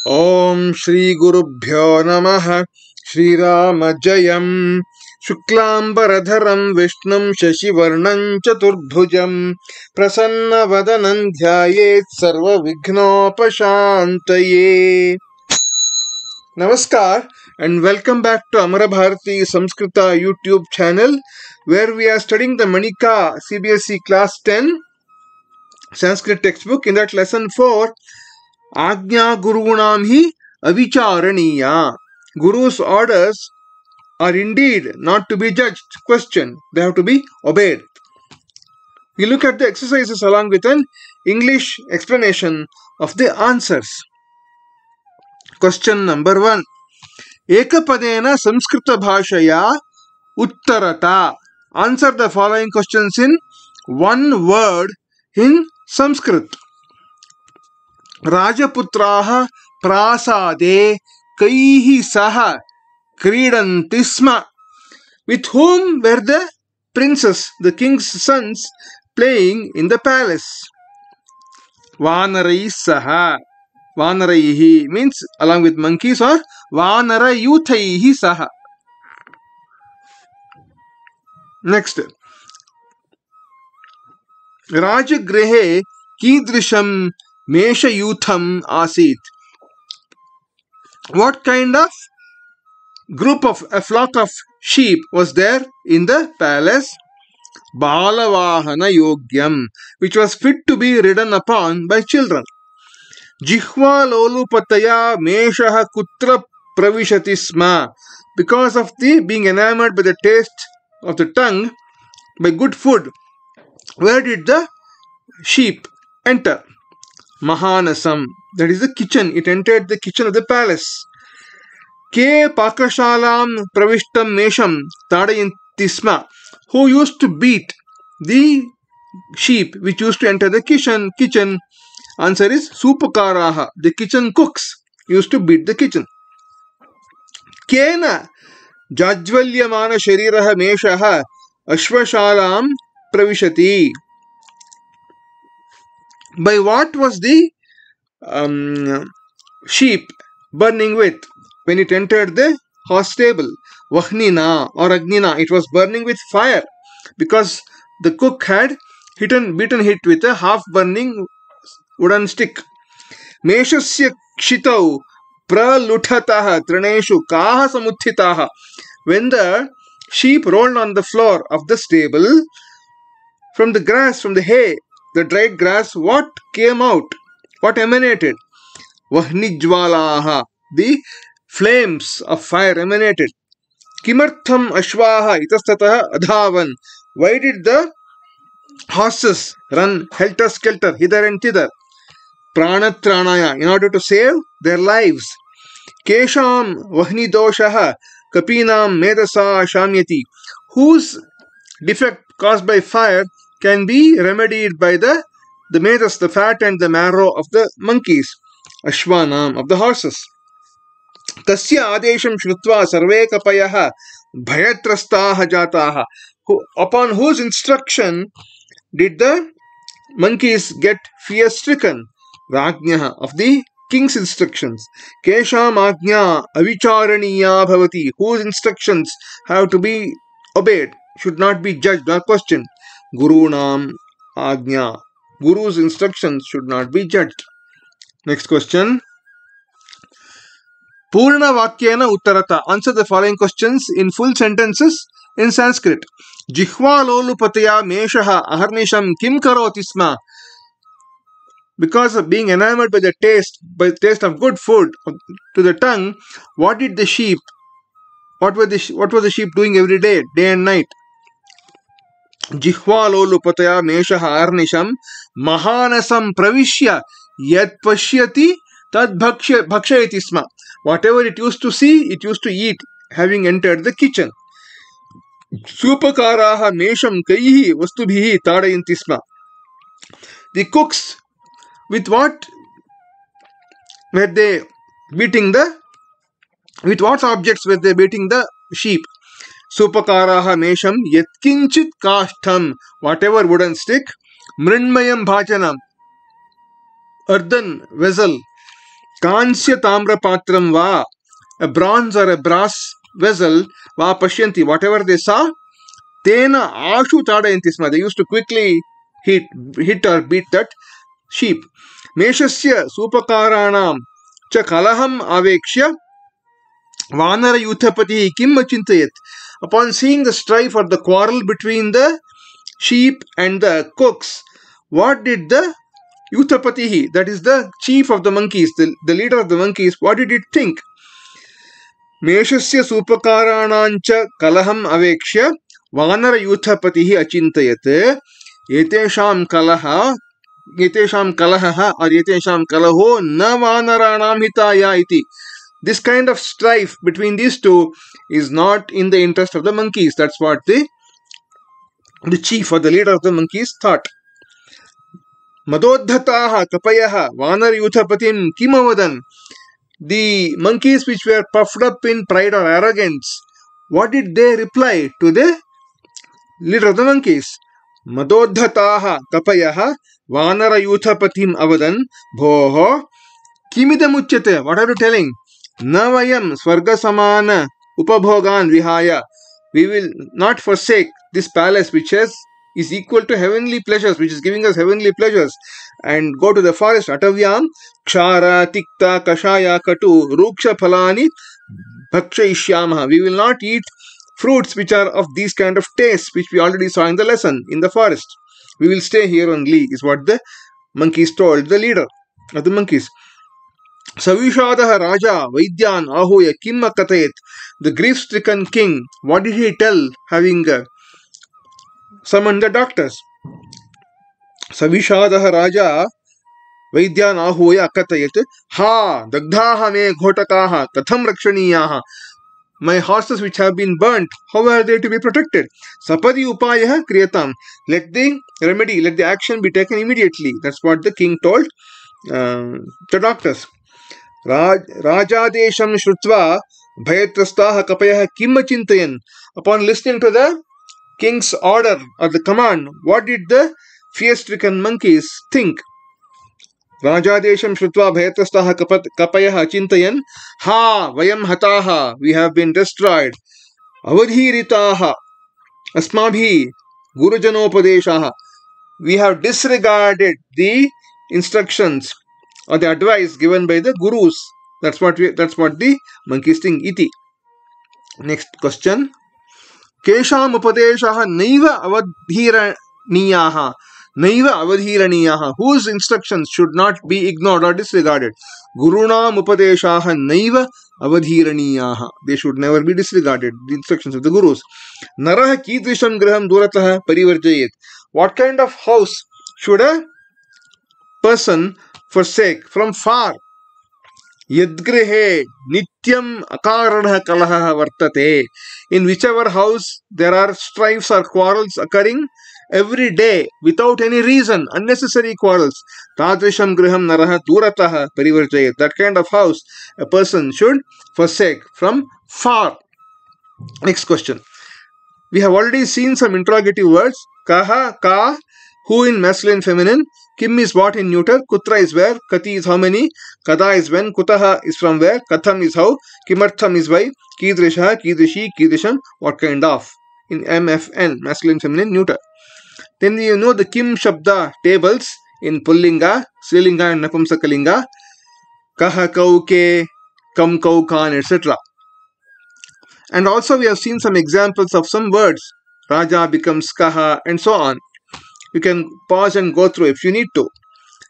Om Shri Gurubhyo Namaha. Shriram Jayam Shuklambaradharam Vishnum Shashivarnam Chaturbhujam Prasanna Vadanam Dhyayet Sarva Vignopashantaye. Namaskar and welcome back to Amara Bharati Samskrita YouTube channel, where we are studying the Manika CBSE class 10 Sanskrit textbook. In that lesson 4, Agnya Gurunam hi avicharaniya. Guru's orders are indeed not to be judged, questioned. They have to be obeyed. We look at the exercises along with an English explanation of the answers. Question number 1. Ekapadena Samskrita Bhashaya Uttarata. Answer the following questions in one word in Sanskrit. Rajaputraha prasade kaihi saha kridanti sma. With whom were the princes, the king's sons, playing in the palace? Vanarai saha. Vanaraihi means along with monkeys, or Vanarayuthaihi saha. Next. Rajagrihe kidrisham meshayutham asit. What kind of group of a flock of sheep was there in the palace? Balavahana yogyam, which was fit to be ridden upon by children. Jihva lolupataya meshaha kutra pravishati sma. Because of the being enamored by the taste of the tongue by good food, where did the sheep enter? Mahanasam, that is the kitchen. It entered the kitchen of the palace. Ke pakashalam pravishtam mesham tadayanti sma. Who used to beat the sheep which used to enter the kitchen? Answer is supakaraha. The kitchen cooks used to beat the kitchen. Kena jajvalyamana shariraha meshaha ashvashalam pravishati. By what was the sheep burning with when it entered the horse stable? Vahnina or Agnina. It was burning with fire because the cook had beaten it with a half burning wooden stick. Meshasya kshitau pralutataha trineshu kaha samuthitaha. When the sheep rolled on the floor of the stable, from the grass, from the hay, the dried grass, what came out? What emanated? Vahnijwalaha. The flames of fire emanated. Kimartham ashvaha itastataha adhavan. Why did the horses run helter-skelter hither and thither? Pranatranaya, in order to save their lives. Kesham vahnidoshaha kapinam medasa shamyati. Whose defect caused by fire can be remedied by the medas, the fat and the marrow of the monkeys. Ashwanam, of the horses. Tasya adesham shrutva sarve kapayaha bhayatrastaha jataha. Upon whose instruction did the monkeys get fear-stricken? Rajnyaha, of the king's instructions. Kesham agnya avicharaniya bhavati. Whose instructions have to be obeyed, should not be judged or questioned. Gurunam agnya. Guru's instructions should not be judged. Next question. Purna Vakyena Uttarata. Answer the following questions in full sentences in Sanskrit. Jihva lolupataya meshaha aharnisham kim karoti sma. Because of being enamored by the taste of good food to the tongue, what did the sheep? What was the sheep doing every day and night? Jihva lolupataya meshaha aharnisham mahanasam pravishya yad pashyati tad bhakshayati sma. Whatever it used to see, it used to eat, having entered the kitchen. Supakaraha mesham kaihi vastubhihi tadayanti sma. The cooks, with what were they beating with what objects were they beating the sheep? Supakaraha mesham yatkinchit kashtam. Whatever wooden stick. Mrinmayam bhajanam, earthen vessel. Kansya tamra patram va, a bronze or a brass vessel, va pashyanti, whatever they saw, tena ashu tadayanti sma. They used to quickly hit or beat that sheep. Meshasya supakaranam cha kalaham avekshya Vanara Yuthapati kim achintayat. Upon seeing the strife or the quarrel between the sheep and the cooks, what did the Yuthapati, that is the chief of the monkeys, the leader of the monkeys, what did it think? Meshasya supakaranancha kalaham avekshya Vanara Yuthapati achintayat. Yetesham kalaha or yetesham kalaho na vanaranam hitaya iti. This kind of strife between these two is not in the interest of the monkeys. That's what the chief or the leader of the monkeys thought. Madodhataha kapayaha vanar yuthapatim kimavadan. The monkeys which were puffed up in pride or arrogance, what did they reply to the leader of the monkeys? Madodhataha kapayaha vanara yuthapatim avadan bhoho kimidam uchyate. What are you telling? Navayam swarga samana upabhogan vihaya. We will not forsake this palace which is equal to heavenly pleasures, which is giving us heavenly pleasures, and go to the forest. Atavyam kshara tikta kashaya katu ruksha phalani bhakshayishyamaha. We will not eat fruits which are of these kind of tastes, which we already saw in the lesson in the forest. We will stay here only, is what the monkeys told the leader of the monkeys. Savishadaha Raja Vaidyan Ahuya Kim Akatayet. The grief-stricken king, what did he tell, having summoned the doctors? Savishadaha Raja Vaidyan Ahuya Akatayet. Ha Dagdhaha me ghotakaha katham rakshaniyaha. My horses which have been burnt, how are they to be protected? Sapadi upayaha kriyatam. Let the remedy, let the action be taken immediately. That's what the king told the doctors. Rajadesham Shrutva Bhayatrastaha Kapayah Kim Achintayan. Upon listening to the king's order or the command, what did the fear-stricken monkeys think? Rajadesham Shrutva Bhayatrastaha Kapayah Achintayan. Ha Vayam Hataha. We have been destroyed. Avadhiritaha Asmabhi Gurujanopadeshaha. We have disregarded the instructions or the advice given by the gurus. That's what the monkeys think. Iti. Next question. Kesham upadeshaha naiva avadhiraniyaha. Naiva avadhiraniyaha. Whose instructions should not be ignored or disregarded? Gurunam upadeshaha naiva avadhiraniyaha. They should never be disregarded. The instructions of the gurus. Naraha kidrisham graham durataha parivarjayet. What kind of house should a person forsake from far? Yadgrihe nityam akaranah kalaha vartate. In whichever house there are strifes or quarrels occurring every day without any reason, unnecessary quarrels. Tadrisham griham naraha durataha parivarjayet. That kind of house a person should forsake from far. Next question. We have already seen some interrogative words. Kaha, ka, who in masculine, feminine. Kim is what in neuter. Kutra is where. Kati is how many. Kada is when. Kutaha is from where. Katham is how. Kimartham is why. Kidrisha, kidrishi, kidrisham, what kind of. In MFN, masculine, feminine, neuter. Then you know the Kim Shabda tables in Pullinga, Srilinga and Napumsakalinga. Kaha, kauke, kam, kau, kan, etc. And also we have seen some examples of some words. Raja becomes kaha and so on. You can pause and go through if you need to.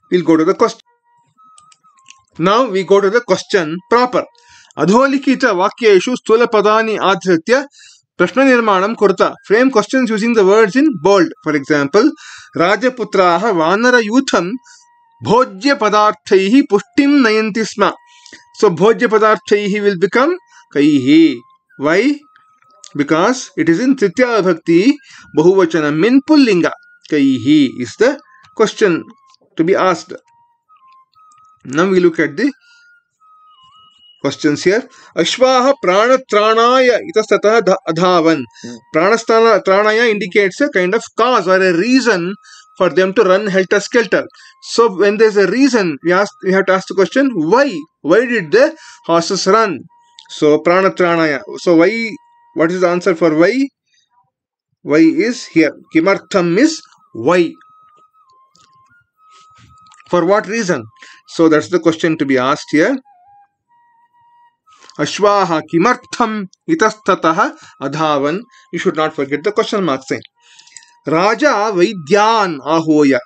We'll go to the question. Now we go to the question proper. Adholikita vakyeshu stula padani adhritya prashna nirmanam kurta. Frame questions using the words in bold. For example, Rajaputraha vanara yutham bhojya padarthaihi pushtim nayanti sma. So bhojya padarthaihi will become kaihi. Why? Because it is in Tritya Bhakti Bahuvachanam min Pullinga. Kaihi is the question to be asked. Now we look at the questions here. Ashvaha pranatranaya itastataha adhavan. Pranastana tranaya indicates a kind of cause or a reason for them to run helter-skelter. So when there's a reason, we have to ask the question, why? Why did the horses run? So pranatranaya. So why? What is the answer for why? Why is here. Kimartham is why. For what reason? So that's the question to be asked here. Ashvaha kimartham itastatah adhavan. You should not forget the question mark sign. Raja Vaidyan ahoya.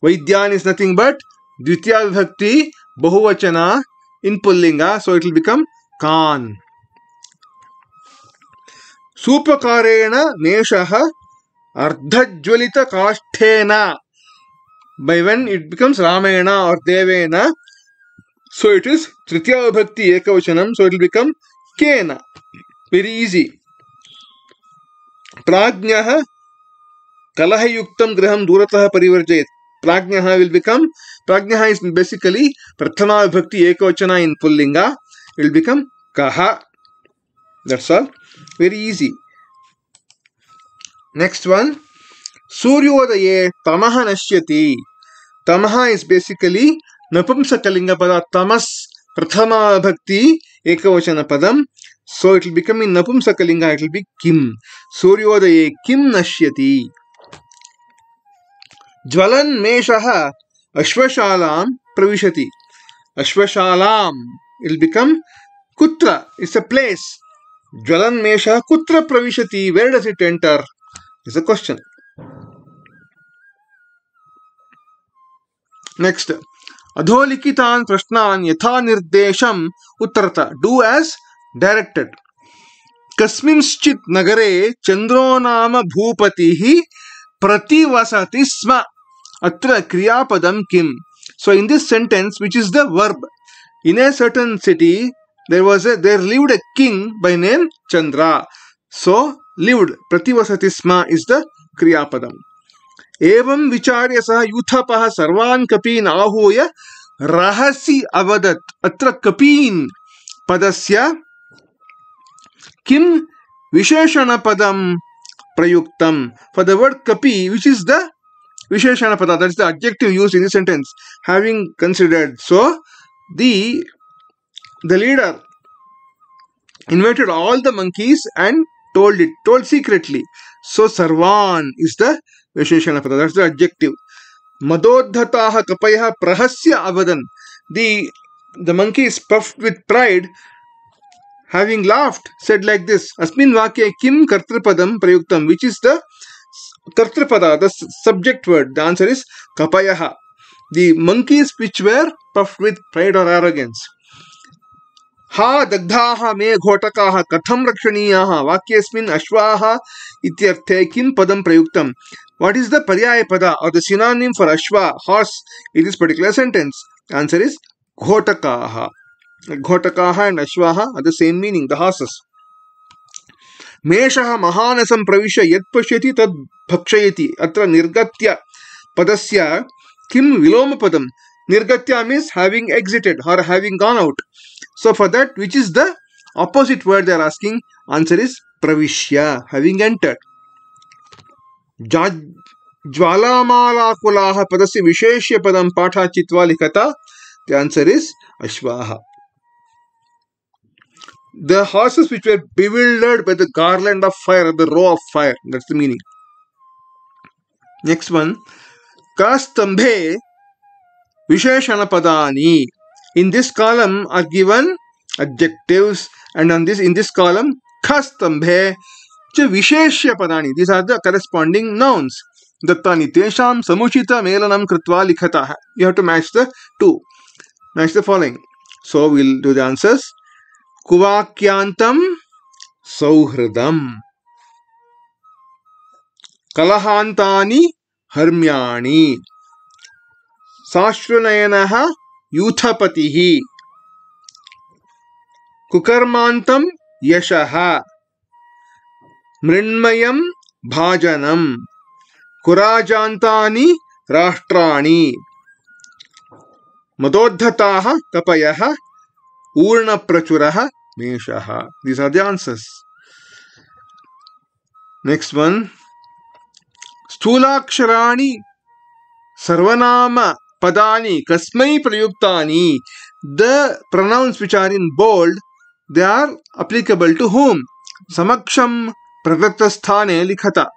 Vaidyan is nothing but Dvitiya Vibhakti Bahuvachana in Pullinga. So it will become Khan. Supakarena Neshaha Ardhajwalita Kasthena. By when it becomes Ramayana or Devena, so it is Tritiya Vibhakti Ekavachanam, so it will become Kena. Very easy. Prajnaha Kalahayuktam Graham Duratah Parivarjayet. Prajnaha will become, Prajnaha is basically Prathama Vibhakti Ekavachana in Pullinga. It will become Kaha. That's all. Very easy. Next one. Suryodaye Tamaha Nashyati. Tamaha is basically Napumsakalinga pada. Tamas Prathama Bhakti Ekavachana padam. So it will become in Napumsakalinga, it will be Kim. Suryodaye Kim Nashyati. Jwalan Meshaha Ashvashalam Pravishati. Ashvashalam. It will become Kutra. It's a place. Jwalan Mesha Kutra Pravishati. Where does it enter? Is a question. Next. Adholikitan prashnan yatha nirdesham uttarata. Do as directed. Kasminschit nagare chandro nama bhupatihi prativasati sma. Atra kriyapadam kim. So in this sentence, which is the verb, in a certain city, there lived a king by name Chandra. So lived. Prativasati sma is the kriyapadam. Evam vicharya saha yuthapaha sarvan kapin ahoya rahasi avadat. Atra kapin padasya kim visheshana padam prayuktam. For the word kapi, which is the visheshana pada, that is the adjective used in this sentence, having considered. So the leader invited all the monkeys and told secretly. So sarvan is the visheshana pada, that's the adjective. Madodhataha kapayah prahasya avadan. The monkeys puffed with pride, having laughed, said like this: Asmin vakya kim kartripadam prayuktam. Which is the kartripada, the subject word. The answer is kapayaha. The monkeys which were puffed with pride or arrogance. Ha dagdhaha me ghotakaha katham rakshaniyaha vakyasmin ashvaha ityarthe kim padam prayuktam. What is the paryaya pada or the synonym for ashva, horse, in this particular sentence? The answer is ghotakaha. Ghotakaha and ashvaha are the same meaning, the horses. Meshaha mahanasam pravisha yat pashyati tad bhakshayati. Atra nirgatya padasya kim viloma padam. Nirgatya means having exited or having gone out. So for that, which is the opposite word they are asking, answer is pravishya, having entered. Jwalamala padasya visheshya padam patha chitva likata. The answer is ashvaha. The horses which were bewildered by the garland of fire, the row of fire. That's the meaning. Next one. Kastambhe visheshana padani. In this column are given adjectives, and in this column kastambhe visheshya padani. These are the corresponding nouns. Dattani tesham samuchita melanam kritva likhataha. You have to match the two. Match the following. So we'll do the answers. Kuvakyantam sauhridam. Kalahantani harmyani. Sashranayanaha yuthapatihi. Kukarmantam yashaha. Mrinmayam bhajanam. Kurajantani rashtrani. Madodhataha kapayaha. Urna prachuraha meshaha. These are the answers. Next one. Stulaksharani Sarvanama padani kasmai prayuktani. The pronouns which are in bold, they are applicable to whom? Samaksham pradatthasthane likhata.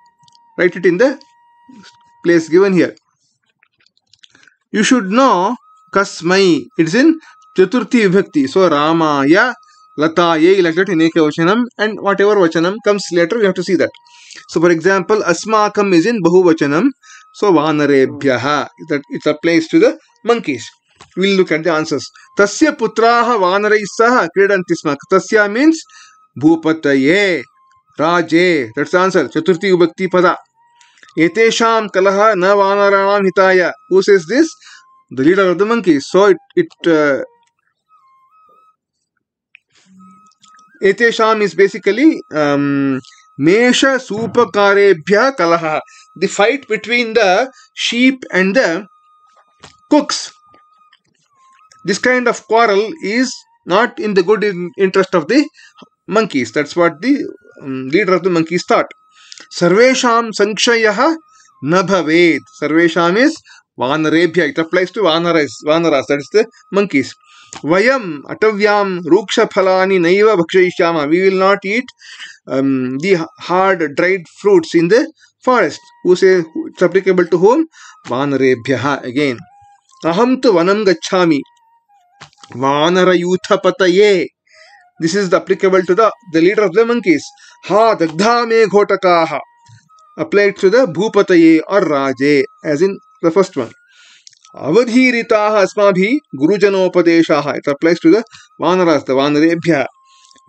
Write it in the place given here. You should know kasmai. It's in Chaturthi Vibhakti. So Ramaya, Latayai, like that in Ekavachanam, and whatever Vachanam comes later, we have to see that. So for example, Asmakam is in Bahuvachanam. So Vanarebhyaha. That it applies to the monkeys. We'll look at the answers. Tasya putraha vanarai saha kridanti sma. Tasya means Bhupataye, Raje. That's the answer. Chaturthi Vibhakti pada. Etesham kalaha na vanaranam hitaya. Who says this? The leader of the monkeys. So Etesham is basically Mesha Supakarebhya Kalaha. The fight between the sheep and the cooks. This kind of quarrel is not in the good interest of the monkeys. That's what the leader of the monkeys thought. Sarvesham Sankshayaha Nabhaved. Sarvesham is Vanarebhya. It applies to Vanaras. That is the monkeys. Vayam Atavyam Ruksha Phalani Naiva Bhakshayishyama. We will not eat the hard dried fruits in the forest. Who say it's applicable to whom? Vanarebhyaha again. Aham tu vanam gacchami. Vanara yuthapataye. This is applicable to the leader of the monkeys. Ha dagdha me ghotakaha. Applied to the Bhupataye or Raje, as in the first one. Avadhiritaha asmabhi gurujanopadeshaha. It applies to the Vanaras, the Vanarebhya.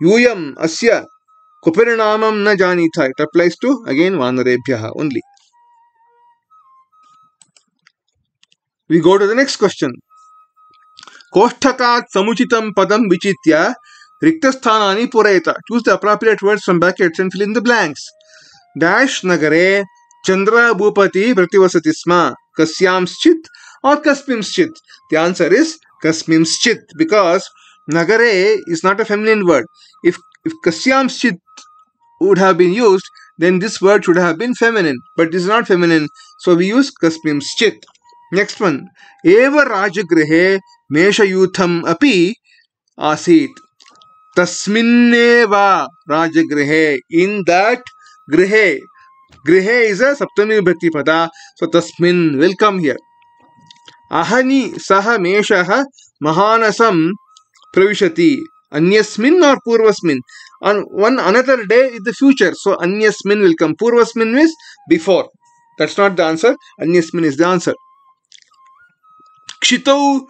Yuyam asya kupirinamam na janita. It applies to, again, Vanarebhya only. We go to the next question. Koshtakat samuchitam padam vichitya riktasthanani purayata. Choose the appropriate words from brackets and fill in the blanks. Dash nagare Chandra Bhupati prativasati sma. Kasyamschit or Kasmimschit? The answer is Kasmimschit, because Nagare is not a feminine word. If Kasyamschit would have been used, then this word should have been feminine. But it is not feminine, so we use Kasmimschit. Next one. Eva Rajagrihe Meshayutham api asit. Tasminneva Rajagrihe. In that Grihe. Grihe is a Saptami Vibhakti pada. So Tasmin will come here. Ahani saha meshaha mahanasam pravishati. Anyasmin or Purvasmin. On one another day in the future. So Anyasmin will come. Purvasmin means before. That's not the answer. Anyasmin is the answer. Kshitau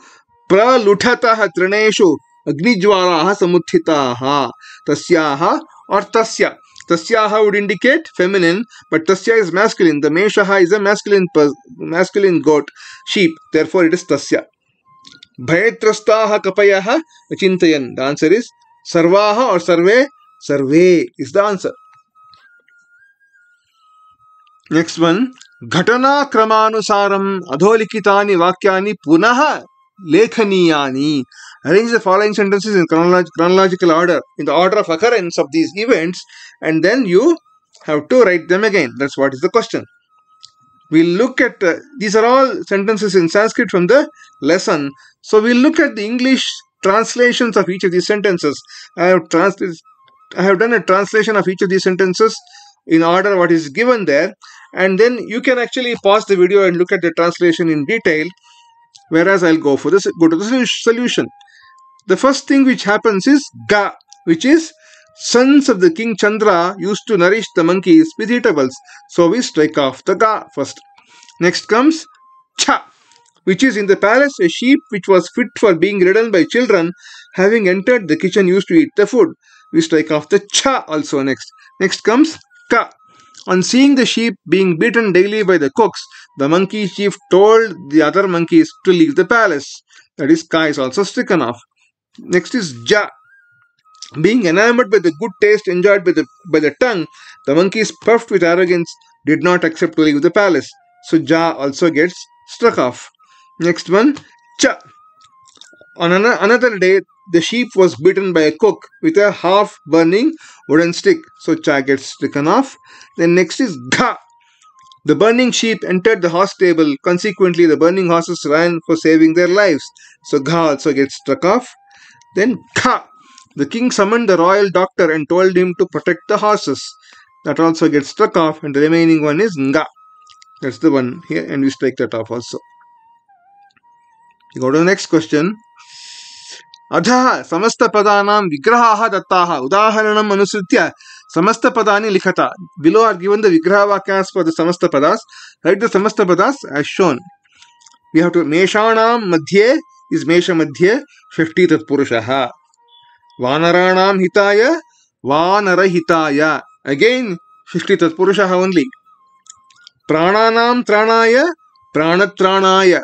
pralutataha trineshu agnijwalaha samuthitaha. Tasyaha or tasya. Tasyaha would indicate feminine, but tasya is masculine. The meshaha is a masculine goat, sheep. Therefore, it is tasya. Bhayatrastaha kapayaha achintayan. The answer is sarvaha or sarve. Sarve is the answer. Next one. Ghatana kramanusaram adholikitani vakyani punaha lekhaniyani. Arrange the following sentences in chronological order, in the order of occurrence of these events, and then you have to write them again. That's what is the question. We'll look at, these are all sentences in Sanskrit from the lesson. So we'll look at the English translations of each of these sentences. I have done a translation of each of these sentences in order what is given there. And then you can actually pause the video and look at the translation in detail. Whereas I'll go to the solution. The first thing which happens is Ga, which is sons of the king Chandra used to nourish the monkeys with eatables. So we strike off the Ga first. Next comes Cha, which is in the palace a sheep which was fit for being ridden by children, having entered the kitchen used to eat the food. We strike off the Cha also next. Next comes Ka. On seeing the sheep being beaten daily by the cooks, the monkey chief told the other monkeys to leave the palace. That is, Ka is also stricken off. Next is Ja. Being enamored by the good taste enjoyed by the tongue, the monkeys, puffed with arrogance, did not accept to leave the palace. So Ja also gets struck off. Next one, Cha. On another day, the sheep was beaten by a cook with a half-burning wooden stick. So Cha gets stricken off. Then next is Gha. The burning sheep entered the horse stable. Consequently, the burning horses ran for saving their lives. So Gha also gets struck off. Then Kha. The king summoned the royal doctor and told him to protect the horses. That also gets struck off. And the remaining one is Nga. That's the one here. And we strike that off also. You go to the next question. Adha samasta padanam vigrahaha dattaha udaharanam anusritya samasta padani likhata. Below are given the vigraha vakyas for the samasta padas. Write the samasta padas as shown. We have to meshanam madhye is mesha madhye shashti tatpurushaha. Vanaranam hitaya vanara hitaya. Again shashti tatpurushaha only. Prananam tranaya pranatranaya.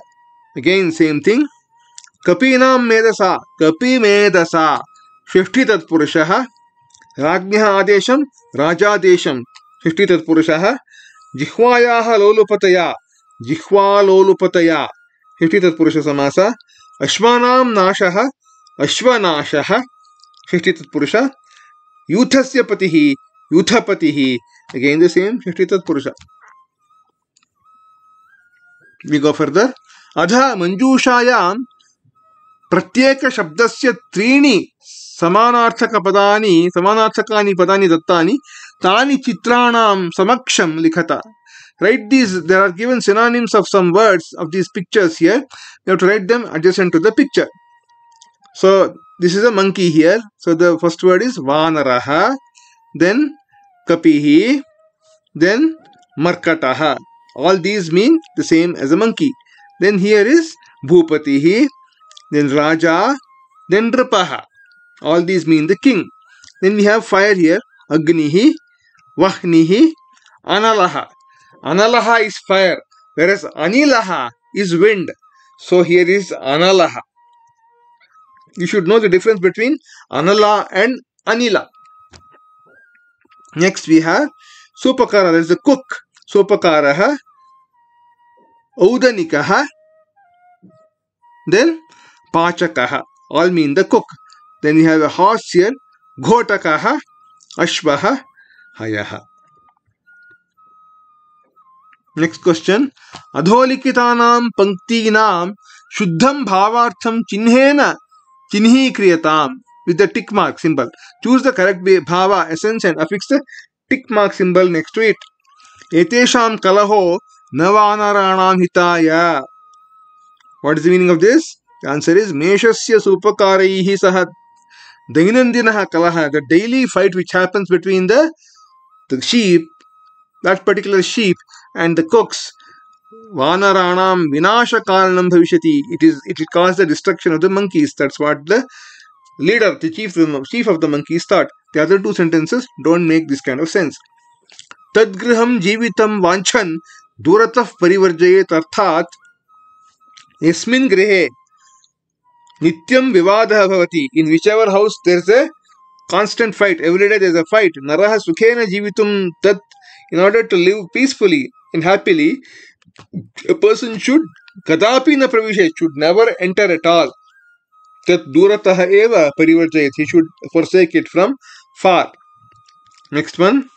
Again same thing. Kapinam medasa, kapi medasa, shishti tatpurushaha, rajnyaha adesham, rajadesham, shishti tatpurushaha, jihvayaha lolupataya, jihva lolupataya, shishti tatpurusha samasa, ashvanam nashaha, ashvanashaha, shishti tatpurusha, yuthasya patihi, yuthapatihi, again the same, shishti tatpurusha. We go further. Adha manjushayam प्रत्येक शब्दस्य त्रीणि समानार्थकानि पदानि दत्तानि तानि चित्राणां समक्षं लिखत. Write these. There are given synonyms of some words of these pictures here. You have to write them adjacent to the picture. So this is a monkey here. So the first word is vanaraha, then kapihi, then markataha. All these mean the same as a monkey. Then here is bhupatihi, then Raja, then Nripaha. All these mean the king. Then we have fire here. Agnihi, Vahnihi, Analaha. Analaha is fire, whereas Anilaha is wind. So here is Analaha. You should know the difference between Anala and Anila. Next we have Supakara, that is the cook. Supakaraha, Audanikaha, then Pachakaha, all mean the cook. Then we have a horse here, Ghotakaha, Ashvaha, Hayaha. Next question. Adholikitanam panktinam shuddham bhavartham chinhena chinhi kriyatam, with the tick mark symbol. Choose the correct bhava, essence, and affix the tick mark symbol next to it. Etesham kalaho navanaranam hitaya. What is the meaning of this? The answer is Meshasya Supakaraihi Saha Dainandinaha Kalaha. The daily fight which happens between the sheep, that particular sheep, and the cooks. Vanaranam Vinasha Karanam Bhavishati. It will cause the destruction of the monkeys. That's what the leader, the chief of the monkeys thought. The other two sentences don't make this kind of sense. Tadgriham Jivitam Vanchan Durataf Parivarjayet Arthat Yasmin Grihe Nityam Vivadaha Bhavati. In whichever house there is a constant fight, every day there is a fight. Naraha Sukhena Jivitum Tat. In order to live peacefully and happily, a person should Kadapi na pravishet, should never enter at all. Tat Durataha Eva Parivarjayet. He should forsake it from far. Next one.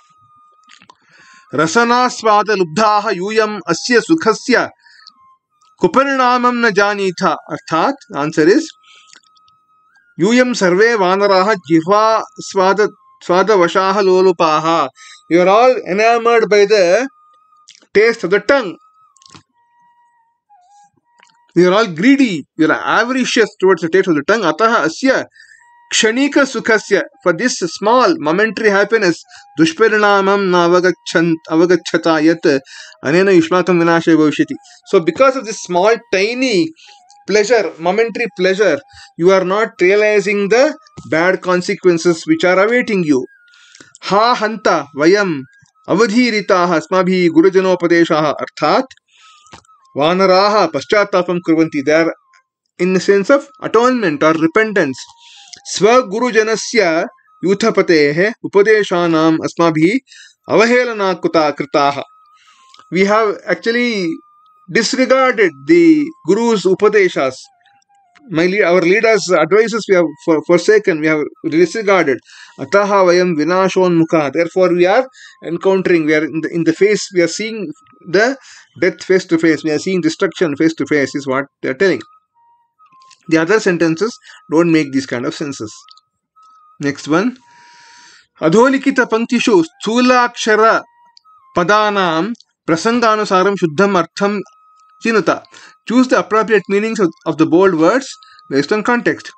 Rasana Svada Lubdhaha Yuyam Asya Sukhasya Kuparinamam na janitha. Arthat, answer is Yuyam sarve vanaraha jihva svada vashaha lolupaha. You are all enamored by the taste of the tongue. You are all greedy. You are avaricious towards the taste of the tongue. Ataha asya kshanika sukhasya. For this small momentary happiness, dushparinamam na avagachata yat anena yushmakam vinashe bhavishyati. So because of this small tiny pleasure, momentary pleasure, you are not realizing the bad consequences which are awaiting you. Ha hanta vayam avadhiritaha asmabhi gurujanopadeshaha. Arthat vanaraha paschatapam kurvanti. They are in the sense of atonement or repentance. Swa gurujanasya yuthapatehe upadeshanam asmabhi avahelana kuta kritaha. We have actually disregarded the Guru's upadeshas. Our leaders' advices we have forsaken, we have disregarded. Ataha vayam vinashon mukha. Therefore we are encountering, we are in the face, we are seeing the death face to face. We are seeing destruction face to face is what they are telling. The other sentences don't make these kind of senses. Next one. Adholikita panktishu sthulakshara padanam prasanganusaram shuddham artham chinuta. Choose the appropriate meanings of the bold words based on context.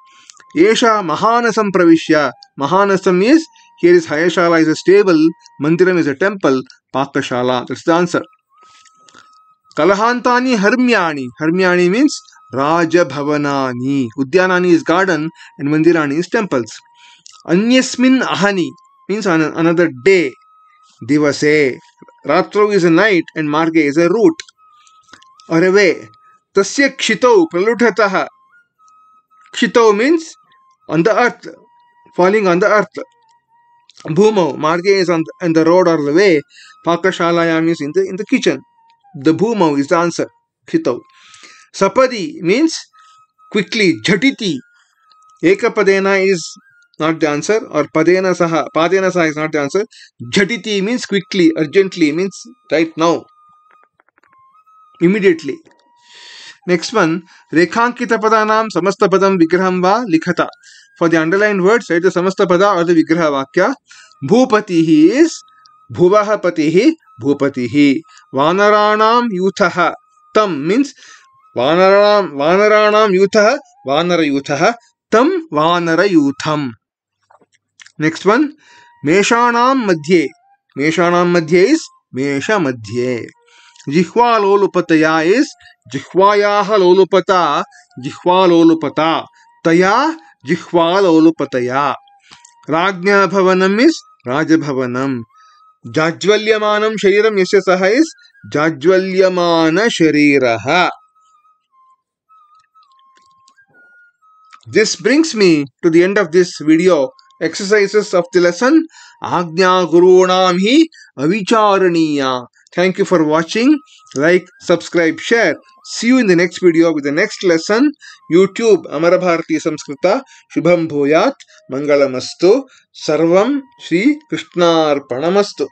Esha Mahanasam Pravishya. Mahanasam is, here is Hayashala is a stable, Mandiram is a temple, Pakashala. That's the answer. Kalahantani Harmyani. Harmyani means Rajabhavanani. Udyanani is garden and Mandirani is temples. Anyasmin Ahani means on another day. Divase. Ratro is a night and Marge is a route or a way. Tasya Kshitau Pralutataha. Kshitau means on the earth, falling on the earth. Bhumau, Marge is on the road or the way. Pakashalayam is in the kitchen. The Bhumau is the answer. Kshitau. Sapadi means quickly. Jhatiti. Ekapadena is not the answer, or Padena Saha is not the answer. Jhatiti means quickly, urgently, means right now, immediately. Next one, Rekhankita Padanam Samasta Padam Vigraham Va Likhata. For the underlined words, write the Samasta Pada or the Vigraha Vakya. Bhupatihi is Bhuvaha Patihi Bhupatihi. Vanaranam Yuthaha. Tam means Vanaranam Yuthaha Vanara Yuthaha. Tam Vanara Yutham. Next one, Meshanam Madhye. Meshanam Madhye is Mesha Madhye. Jihva Lolupataya is Jihvayaha Lolupata, Jihva Lolupata. Taya Jihva Lolupataya. Rajnya Bhavanam is Rajabhavanam. Jajvalyamanam Shariram Yasya Saha is Jajvalyamana Shariraha. This brings me to the end of this video. Exercises of the lesson. Agnya Gurunam hi avicharaniya. Thank you for watching. Like, subscribe, share. See you in the next video with the next lesson. YouTube Amara Bharati Samskrita. Shubham Bhuyat. Mangalamastu. Sarvam Shri Krishnarpanamastu.